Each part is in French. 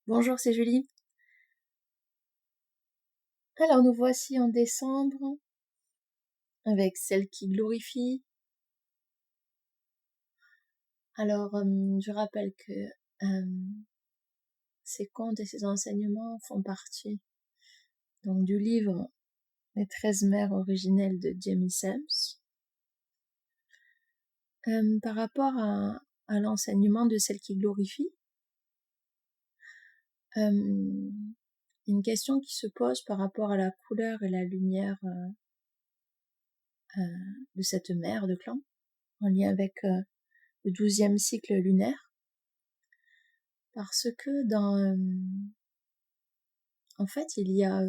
Bonjour, c'est Julie. Alors nous voici en décembre avec Celle qui glorifie. Alors je rappelle que ces contes et ces enseignements font partie donc du livre Les 13 mères originelles de Jamie Sams. Par rapport à l'enseignement de Celle qui glorifie, une question qui se pose par rapport à la couleur et la lumière de cette mère de clan, en lien avec le 12e cycle lunaire, parce que en fait, il y a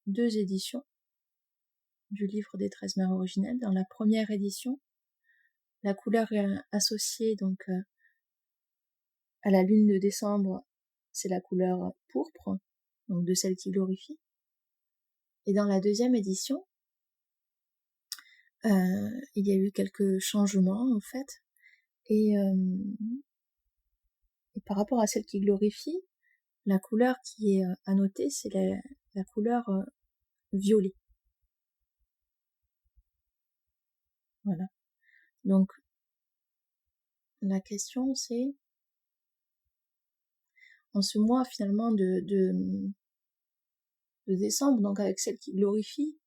2 éditions du livre des 13 mères originelles. Dans la première édition, la couleur est associée donc à la lune de décembre, c'est la couleur pourpre, donc de Celle qui glorifie. Et dans la deuxième édition, il y a eu quelques changements en fait, et par rapport à Celle qui glorifie, la couleur qui est annotée, c'est la couleur violet. Voilà. Donc la question c'est, en ce mois finalement de décembre, donc avec Celle qui glorifie,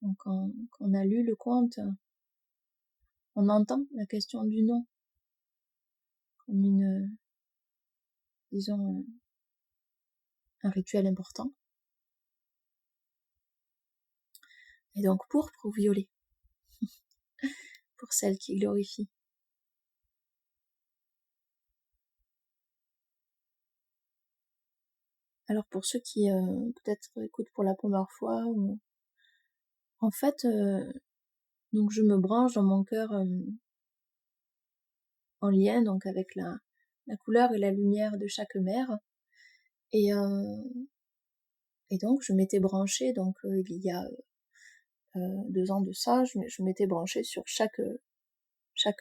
donc quand on a lu le conte, on entend la question du nom comme disons, un rituel important. Et donc pourpre ou violet pour Celle qui glorifie. Alors pour ceux qui peut-être écoutent pour la première fois, en fait, donc je me branche dans mon cœur en lien donc avec la couleur et la lumière de chaque mère, et donc je m'étais branchée donc il y a 2 ans de ça, je m'étais branchée sur chaque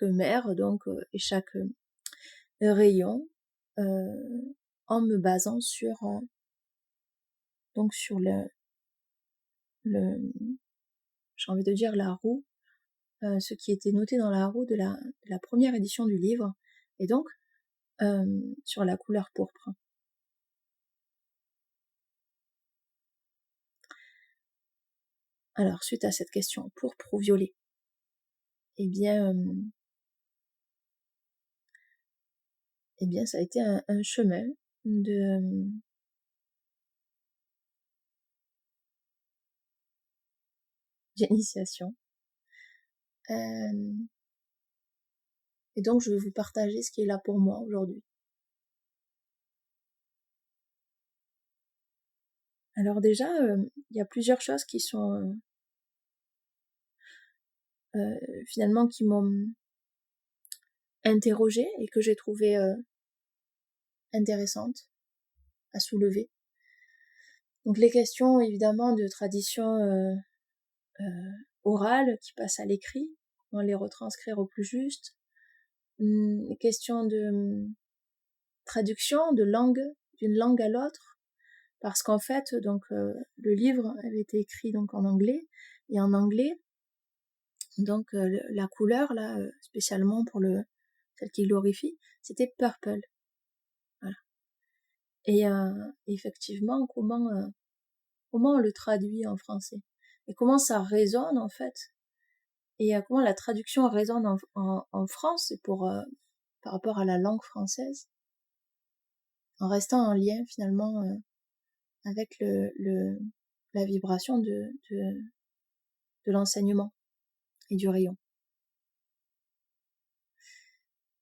mère donc et chaque rayon, en me basant sur donc sur le j'ai envie de dire la roue, ce qui était noté dans la roue de la première édition du livre, et donc sur la couleur pourpre. Alors suite à cette question, pourpre ou violet, eh bien ça a été un chemin d'initiation. Et donc je vais vous partager ce qui est là pour moi aujourd'hui. Alors déjà, il y a plusieurs choses qui sont finalement qui m'ont interrogée et que j'ai trouvé intéressantes à soulever. Donc les questions évidemment de tradition orale qui passent à l'écrit, comment les retranscrire au plus juste, les questions de traduction de langue, d'une langue à l'autre, parce qu'en fait donc le livre avait été écrit donc en anglais, et en anglais donc la couleur là spécialement pour Celle qui glorifie, c'était purple. Voilà. Et effectivement comment on le traduit en français, et comment ça résonne en fait, et comment la traduction résonne en France pour par rapport à la langue française, en restant en lien finalement avec la vibration de l'enseignement et du rayon.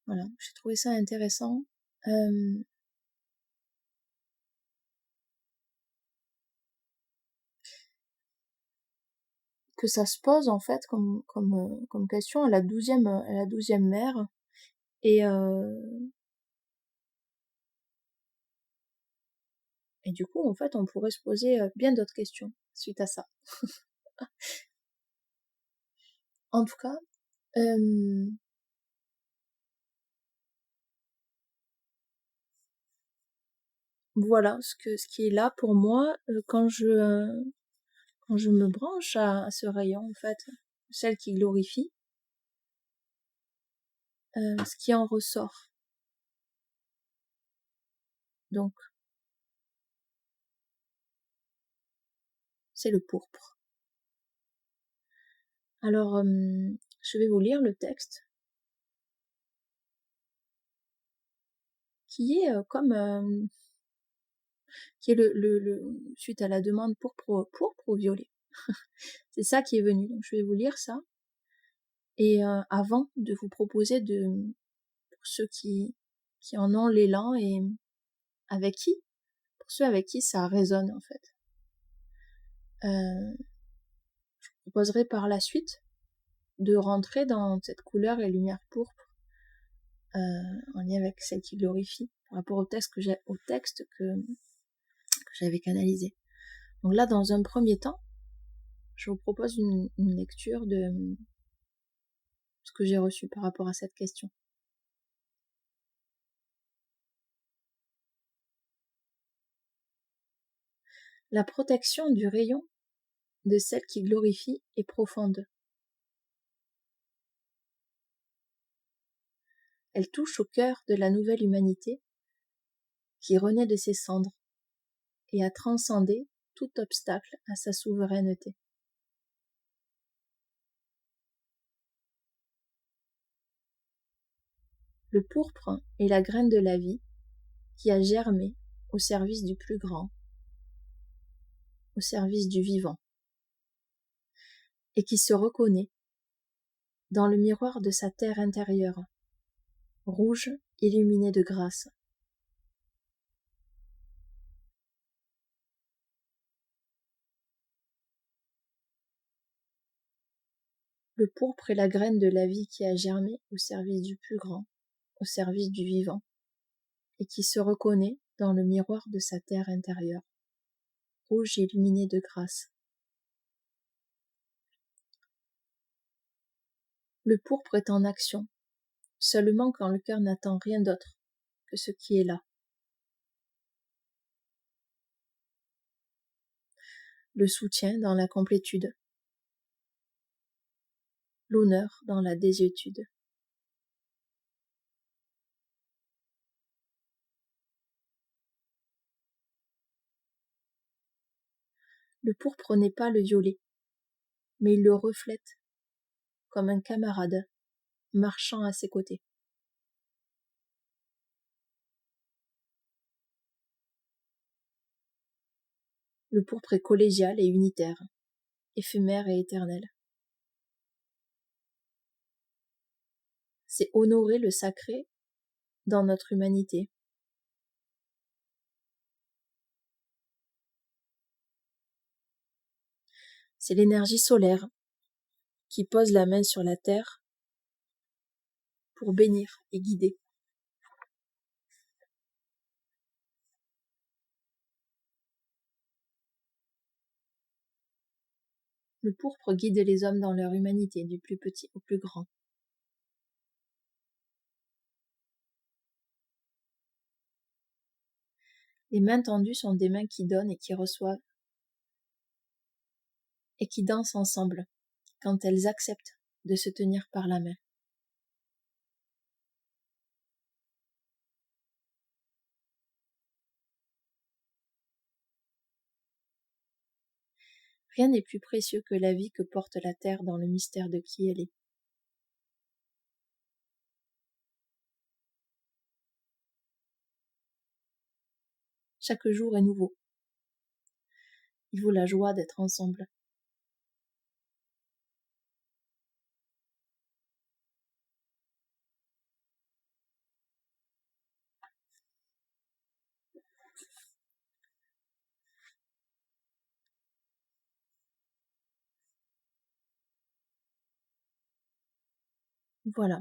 Voilà, j'ai trouvé ça intéressant. Que ça se pose en fait comme question à la 12e mère, et du coup en fait on pourrait se poser bien d'autres questions suite à ça. En tout cas, voilà ce qui est là pour moi quand je me branche à ce rayon, en fait, celle qui glorifie, ce qui en ressort. Donc, c'est le pourpre. Alors, je vais vous lire le texte qui est qui est suite à la demande pourpre ou violet. C'est ça qui est venu. Donc, je vais vous lire ça. Et avant de vous proposer pour ceux qui en ont l'élan et pour ceux avec qui ça résonne en fait. Je vous proposerai par la suite de rentrer dans cette couleur et lumière pourpre en lien avec celle qui glorifie par rapport au texte que j'avais canalisé. Donc là, dans un premier temps, je vous propose une lecture de ce que j'ai reçu par rapport à cette question. La protection du rayon de celle qui glorifie est profonde. Elle touche au cœur de la nouvelle humanité qui renaît de ses cendres et a transcendé tout obstacle à sa souveraineté. Le pourpre est la graine de la vie qui a germé au service du plus grand, au service du vivant, et qui se reconnaît dans le miroir de sa terre intérieure, rouge illuminée de grâce. Le pourpre est la graine de la vie qui a germé au service du plus grand, au service du vivant, et qui se reconnaît dans le miroir de sa terre intérieure, rouge illuminée de grâce. Le pourpre est en action, seulement quand le cœur n'attend rien d'autre que ce qui est là. Le soutien dans la complétude, l'honneur dans la désuétude. Le pourpre n'est pas le violet, mais il le reflète comme un camarade marchant à ses côtés. Le pourpre est collégial et unitaire, éphémère et éternel. C'est honorer le sacré dans notre humanité. C'est l'énergie solaire qui pose la main sur la terre pour bénir et guider. Le pourpre guide les hommes dans leur humanité, du plus petit au plus grand. Les mains tendues sont des mains qui donnent et qui reçoivent, et qui dansent ensemble, quand elles acceptent de se tenir par la main. Rien n'est plus précieux que la vie que porte la terre dans le mystère de qui elle est. Chaque jour est nouveau. Il vaut la joie d'être ensemble. Voilà.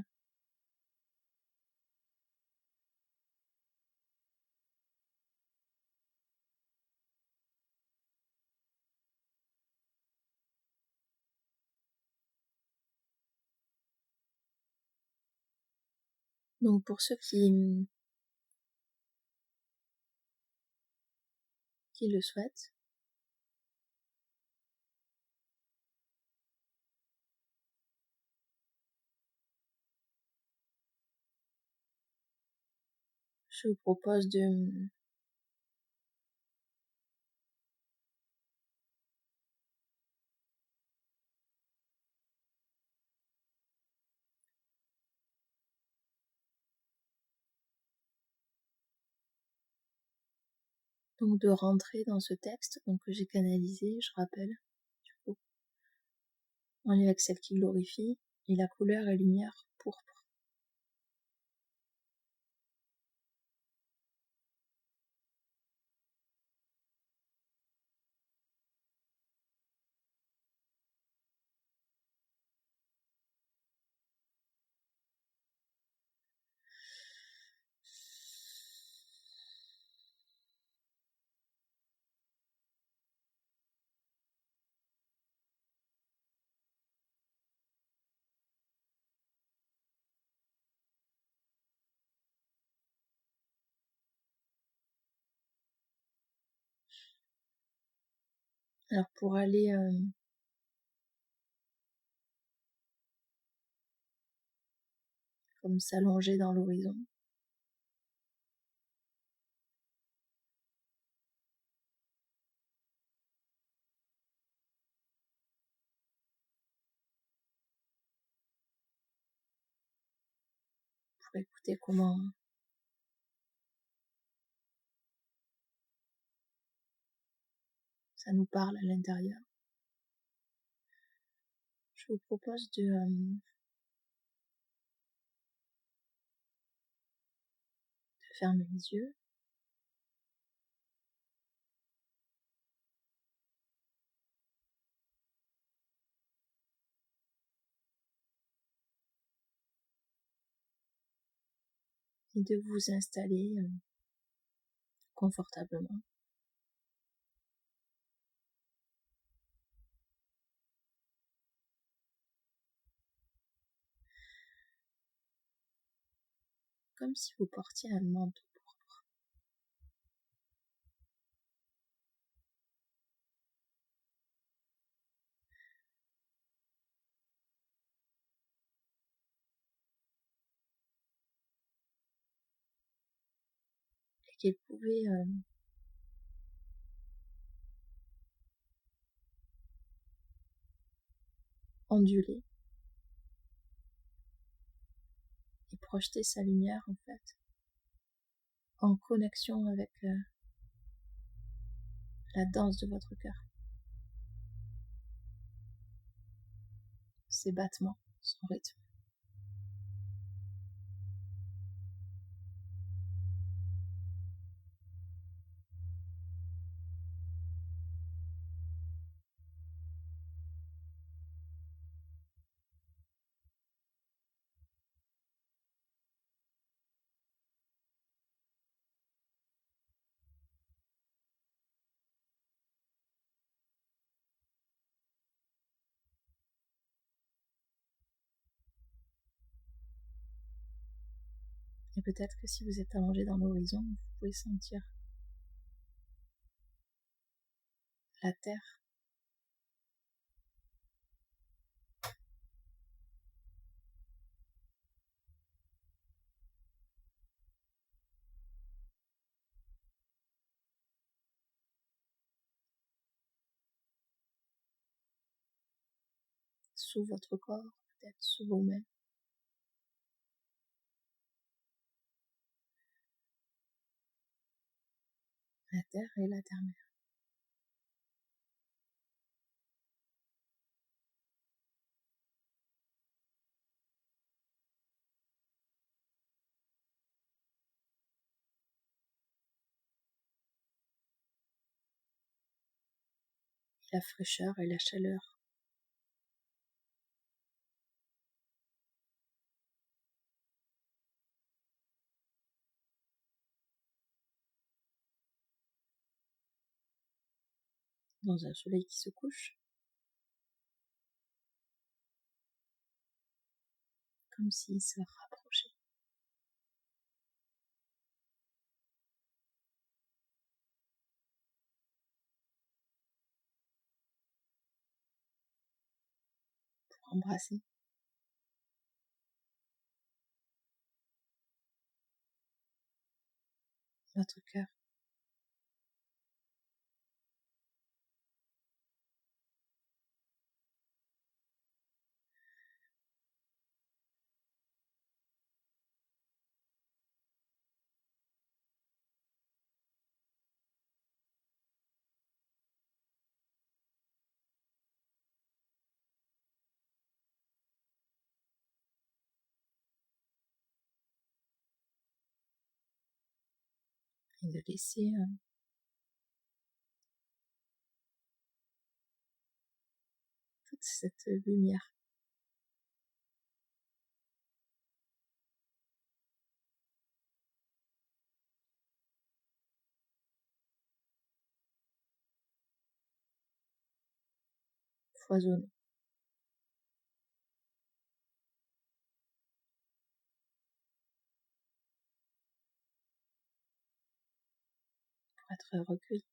Donc pour ceux qui le souhaite. Je vous propose de donc de rentrer dans ce texte donc que j'ai canalisé, je rappelle, du coup, en lien avec celle qui glorifie, et la couleur et lumière pourpre. Alors pour aller comme s'allonger dans l'horizon, pour écouter comment ça nous parle à l'intérieur. Je vous propose de fermer les yeux et de vous installer confortablement. Comme si vous portiez un manteau pourpre. Et qu'il pouvait onduler et projeter sa lumière en fait en connexion avec la danse de votre cœur, ses battements, son rythme. Et peut-être que si vous êtes allongé dans l'horizon, vous pouvez sentir la terre sous votre corps, peut-être sous vos mains. La terre et la terre-mère. La fraîcheur et la chaleur dans un soleil qui se couche, comme s'il se rapprochait. embrasser notre cœur. Et de laisser toute cette lumière foisonner. Pour être recueilli.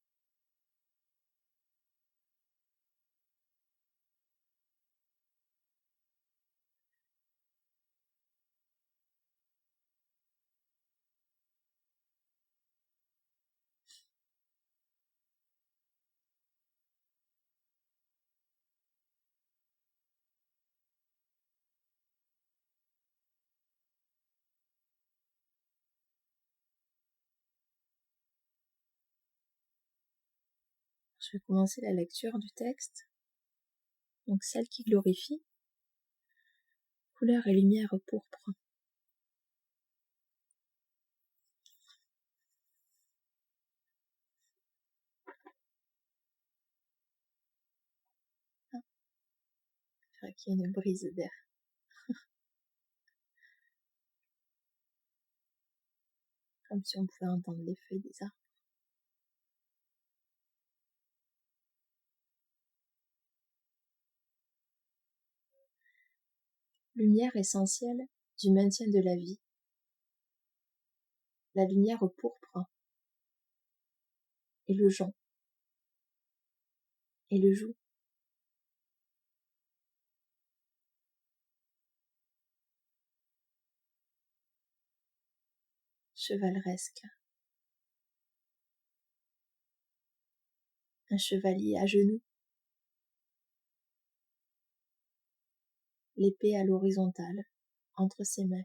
Je vais commencer la lecture du texte. Donc celle qui glorifie. Couleur et lumière pourpre. Ah, je dirais qu'il y a une brise d'air. Comme si on pouvait entendre les feuilles des arbres. Lumière essentielle du maintien de la vie. La lumière pourpre et le jonc et le joug. Chevaleresque. Un chevalier à genoux. L'épée à l'horizontale, entre ses mains.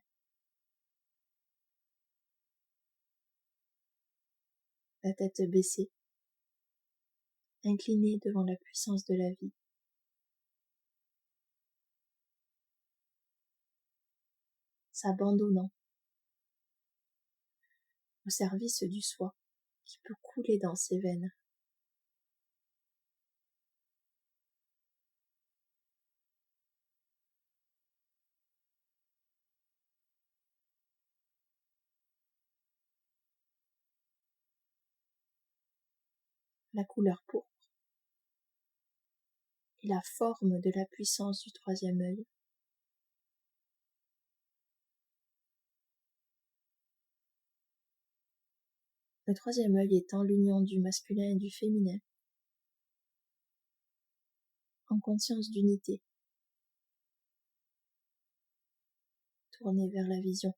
La tête baissée, incliné devant la puissance de la vie. S'abandonnant au service du soi qui peut couler dans ses veines. La couleur pourpre et la forme de la puissance du troisième œil. Le troisième œil étant l'union du masculin et du féminin, en conscience d'unité, tourné vers la vision.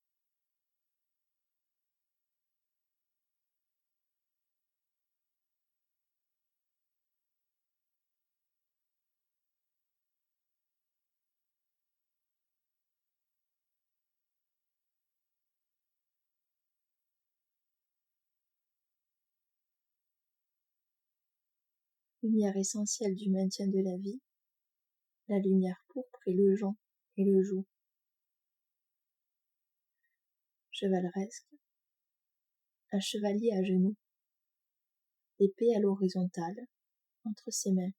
Lumière essentielle du maintien de la vie, la lumière pourpre et le jonc et le joug. Chevaleresque, un chevalier à genoux, l'épée à l'horizontale, entre ses mains.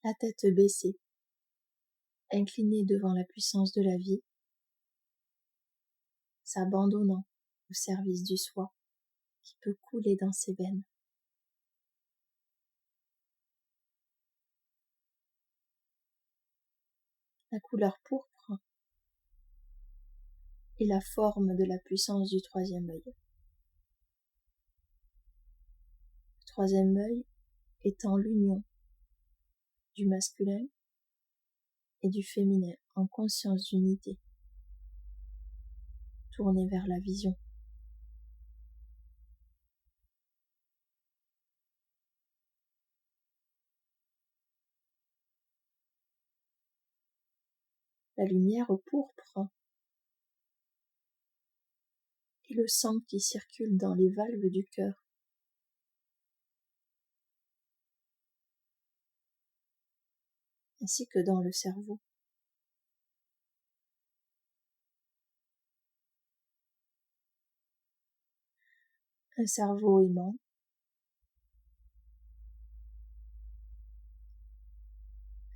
La tête baissée, incliné devant la puissance de la vie, s'abandonnant au service du soi qui peut couler dans ses veines. La couleur pourpre et la forme de la puissance du troisième œil. Le troisième œil étant l'union du masculin et du féminin en conscience d'unité, tournée vers la vision. La lumière pourpre et le sang qui circule dans les valves du cœur. Ainsi que dans le cerveau. Un cerveau aimant,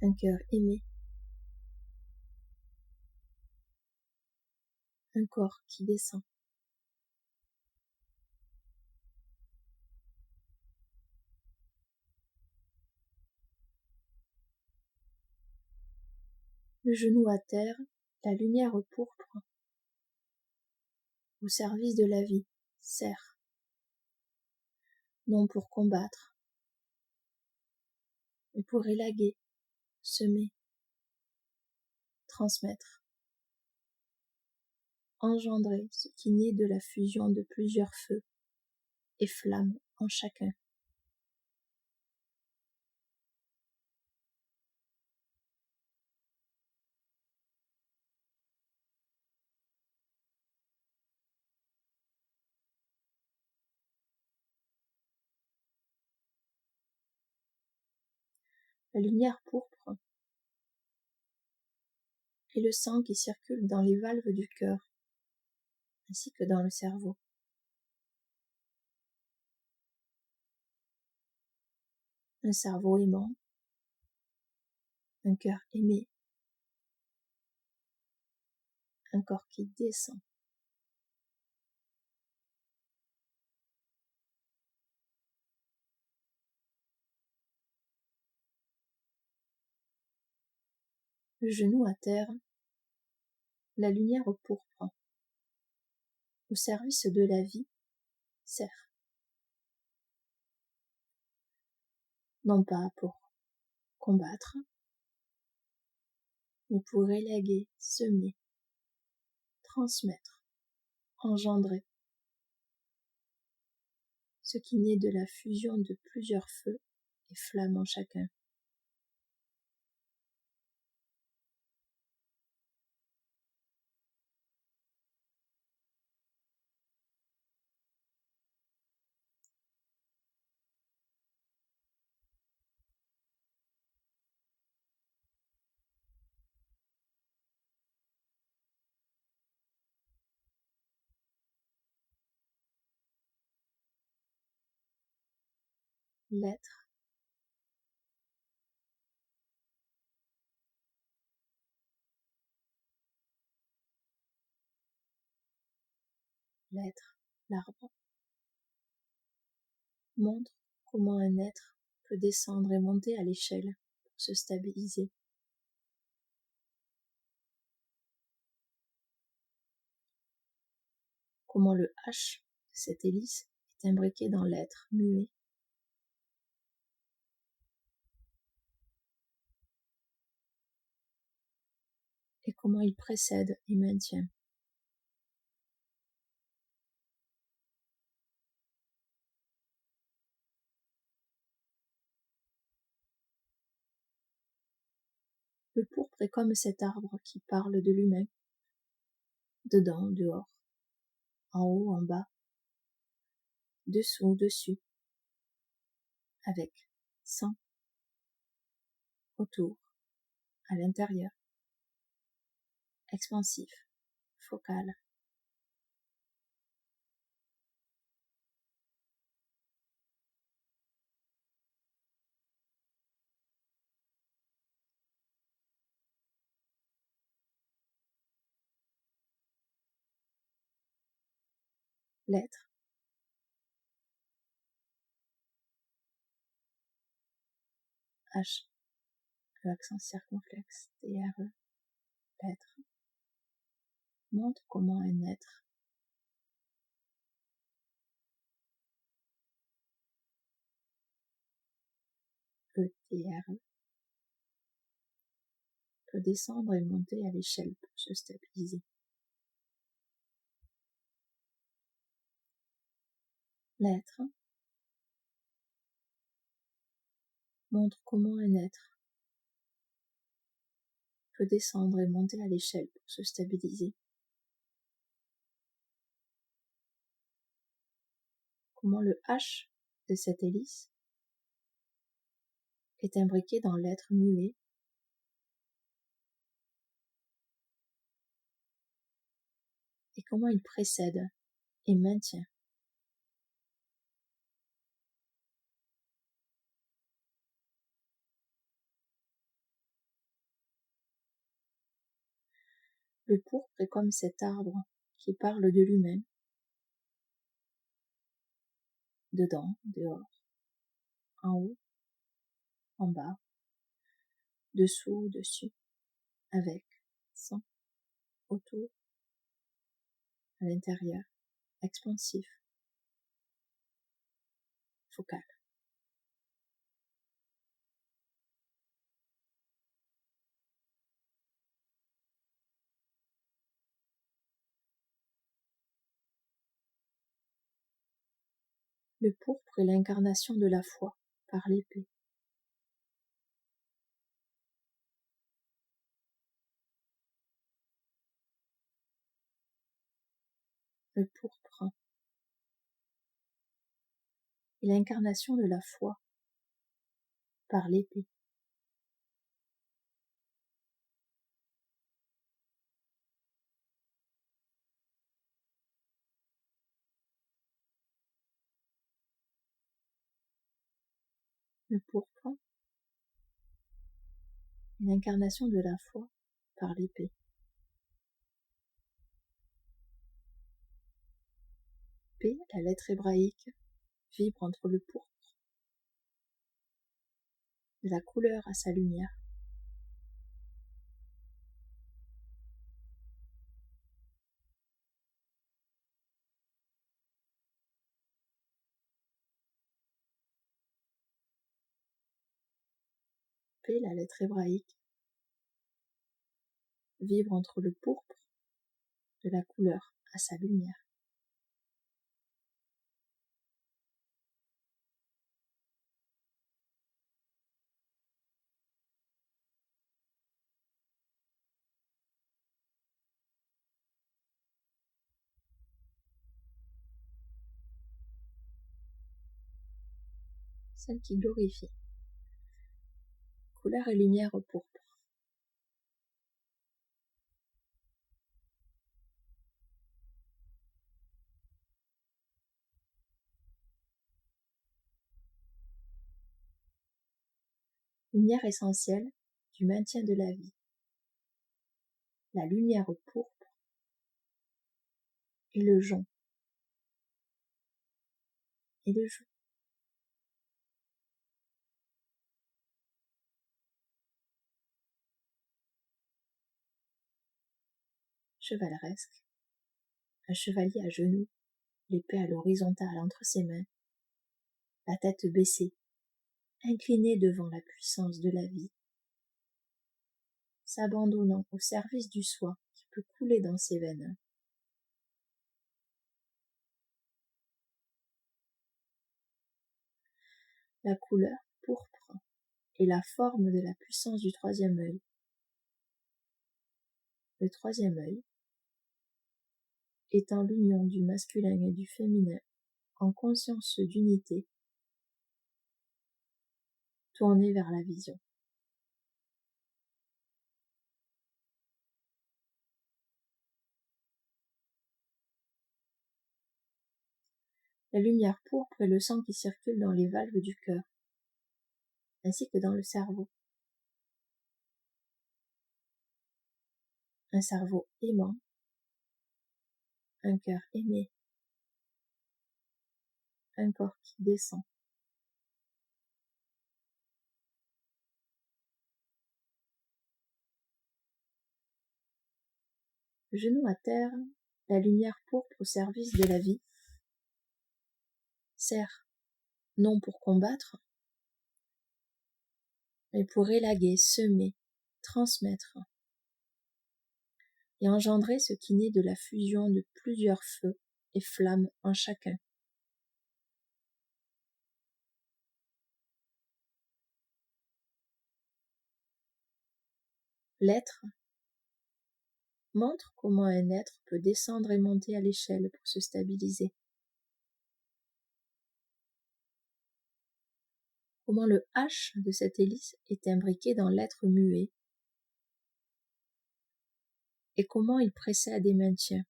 un cœur aimé, un corps qui descend. Le genou à terre, la lumière pourpre, au service de la vie, sert, non pour combattre, mais pour élaguer, semer, transmettre, engendrer ce qui naît de la fusion de plusieurs feux et flammes en chacun. La lumière pourpre et le sang qui circule dans les valves du cœur, ainsi que dans le cerveau. Un cerveau aimant, un cœur aimé, un corps qui descend. Le genou à terre, la lumière pourpre, au service de la vie, sert. Non pas pour combattre, mais pour élaguer, semer, transmettre, engendrer, ce qui naît de la fusion de plusieurs feux et flammes en chacun. L'être, l'être, l'arbre, montre comment un être peut descendre et monter à l'échelle pour se stabiliser. Comment le H de cette hélice est imbriqué dans l'être muet. Et comment il précède et maintient. Le pourpre est comme cet arbre qui parle de l'humain, dedans, dehors, en haut, en bas, dessous, dessus, avec, sans, autour, à l'intérieur, expansif, focal. L'être, H, l'accent circonflexe, TRE, l'être, montre comment un être ETRE peut descendre et monter à l'échelle pour se stabiliser. L'être montre comment un être peut descendre et monter à l'échelle pour se stabiliser. Comment le H de cette hélice est imbriqué dans l'être muet et comment il précède et maintient. Le pourpre est comme cet arbre qui parle de lui-même, dedans, dehors, en haut, en bas, dessous, dessus, avec, sans, autour, à l'intérieur, expansif, focal. Le pourpre est l'incarnation de la foi par l'épée. Le pourpre est l'incarnation de la foi par l'épée. Le pourpre est l'incarnation de la foi par l'épée. P, la lettre hébraïque, vibre entre le pourpre, de la couleur à sa lumière. P, la lettre hébraïque, vibre entre le pourpre, de la couleur à sa lumière. Celle qui glorifie. Couleur et lumière au pourpre. Lumière essentielle du maintien de la vie. La lumière au pourpre et le jonc et le joug. Chevaleresque. Un chevalier à genoux, l'épée à l'horizontale entre ses mains, la tête baissée, incliné devant la puissance de la vie, s'abandonnant au service du soi qui peut couler dans ses veines. La couleur pourpre est la forme de la puissance du troisième œil. Le troisième œil étant l'union du masculin et du féminin en conscience d'unité, tournée vers la vision. La lumière pourpre est le sang qui circule dans les valves du cœur, ainsi que dans le cerveau. Un cerveau aimant, un cœur aimé, un corps qui descend. Le genou à terre, la lumière pourpre au service de la vie, sert non pour combattre, mais pour élaguer, semer, transmettre et engendrer ce qui naît de la fusion de plusieurs feux et flammes en chacun. L'être montre comment un être peut descendre et monter à l'échelle pour se stabiliser. Comment le H de cette hélice est imbriqué dans l'être muet et comment il précède et maintient.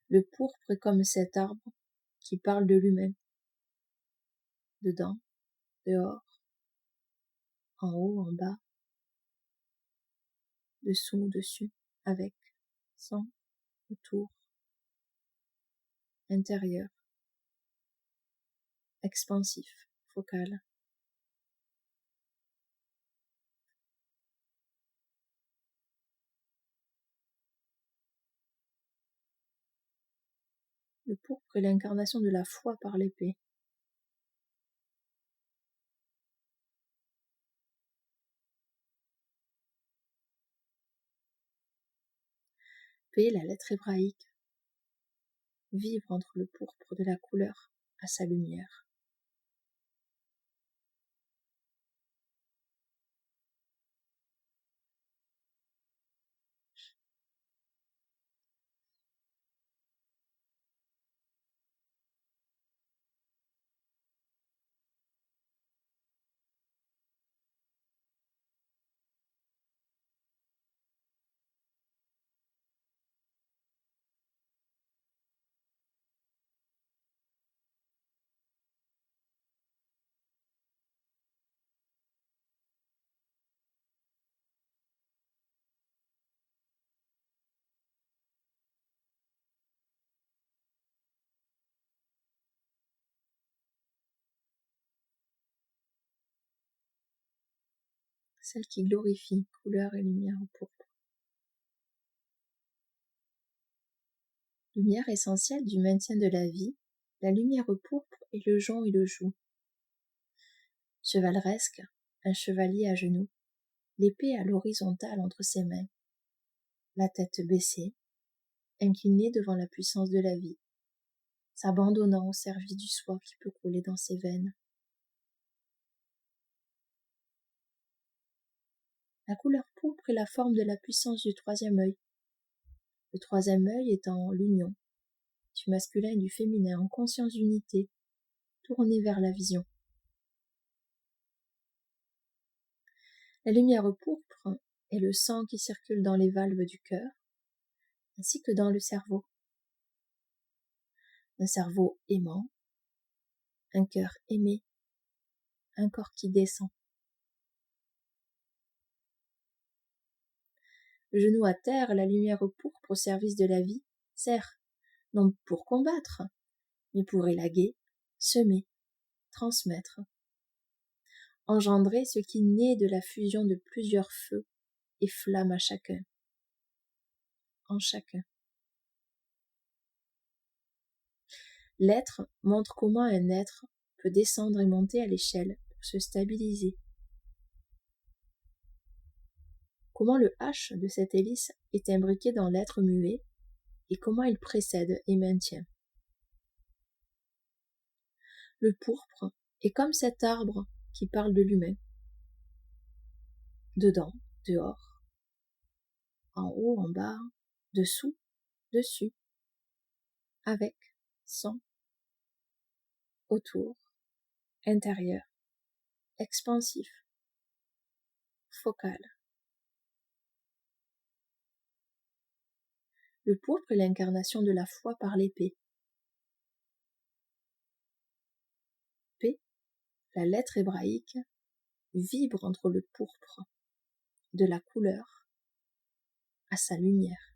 Le pourpre est comme cet arbre qui parle de l'humain. Dedans, dehors, en haut, en bas, dessous, dessus, avec, sans, autour, intérieur, expansif, focal. Le pourpre est l'incarnation de la foi par l'épée. P, la lettre hébraïque, vibre entre le pourpre de la couleur à sa lumière. Celle qui glorifie couleur et lumière au pourpre. Lumière essentielle du maintien de la vie, la lumière au pourpre est le jonc et le joug. Chevaleresque, un chevalier à genoux, l'épée à l'horizontale entre ses mains, la tête baissée, incliné devant la puissance de la vie, s'abandonnant au service du soi qui peut couler dans ses veines. La couleur pourpre est la forme de la puissance du troisième œil. Le troisième œil étant l'union du masculin et du féminin en conscience d'unité, tournée vers la vision. La lumière pourpre est le sang qui circule dans les valves du cœur, ainsi que dans le cerveau. Un cerveau aimant, un cœur aimé, un corps qui descend. Le genou à terre, la lumière pourpre au service de la vie, sert, non pour combattre, mais pour élaguer, semer, transmettre, engendrer ce qui naît de la fusion de plusieurs feux et flammes à chacun, en chacun. L'être montre comment un être peut descendre et monter à l'échelle pour se stabiliser. Comment le H de cette hélice est imbriqué dans l'être muet et comment il précède et maintient. Le pourpre est comme cet arbre qui parle de l'humain. Dedans, dehors, en haut, en bas, dessous, dessus, avec, sans, autour, intérieur, expansif, focal. Le pourpre est l'incarnation de la foi par l'épée. P, la lettre hébraïque, vibre entre le pourpre de la couleur à sa lumière.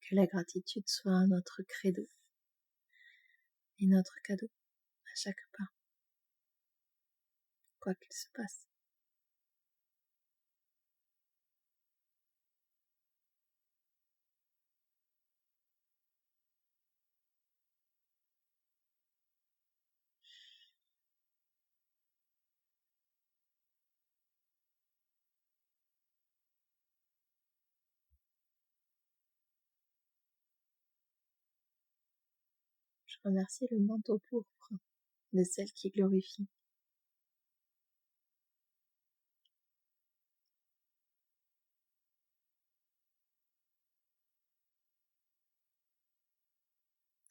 Que la gratitude soit notre credo et notre cadeau à chaque pas, quoi qu'il se passe. Je remercie le manteau pourpre de celle qui glorifie.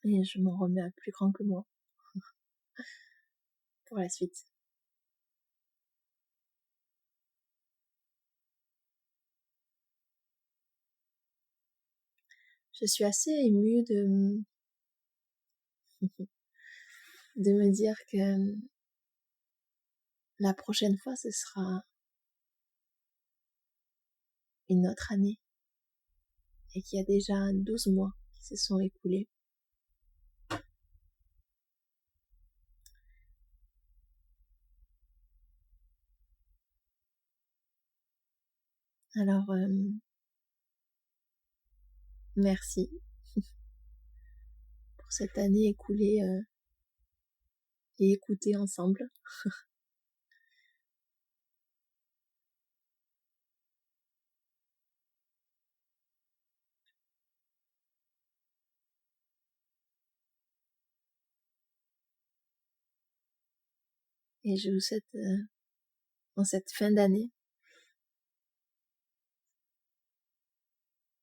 Et je m'en remets à plus grand que moi pour la suite. Je suis assez émue de me dire que la prochaine fois, ce sera une autre année et qu'il y a déjà 12 mois qui se sont écoulés. Alors, merci pour cette année écoulée et écoutée ensemble. Et je vous souhaite, en cette fin d'année,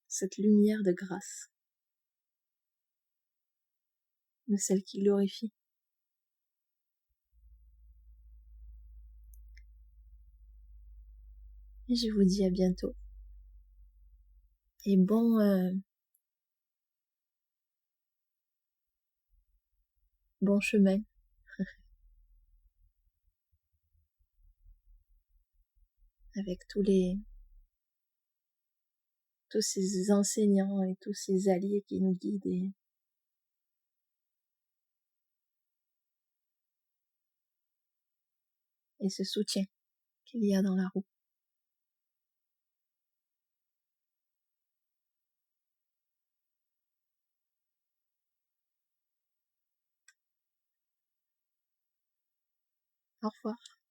cette lumière de grâce, de celle qui glorifie. Et je vous dis à bientôt. Et bon chemin avec tous ces enseignants et tous ces alliés qui nous guident et ce soutien qu'il y a dans la roue. Au revoir.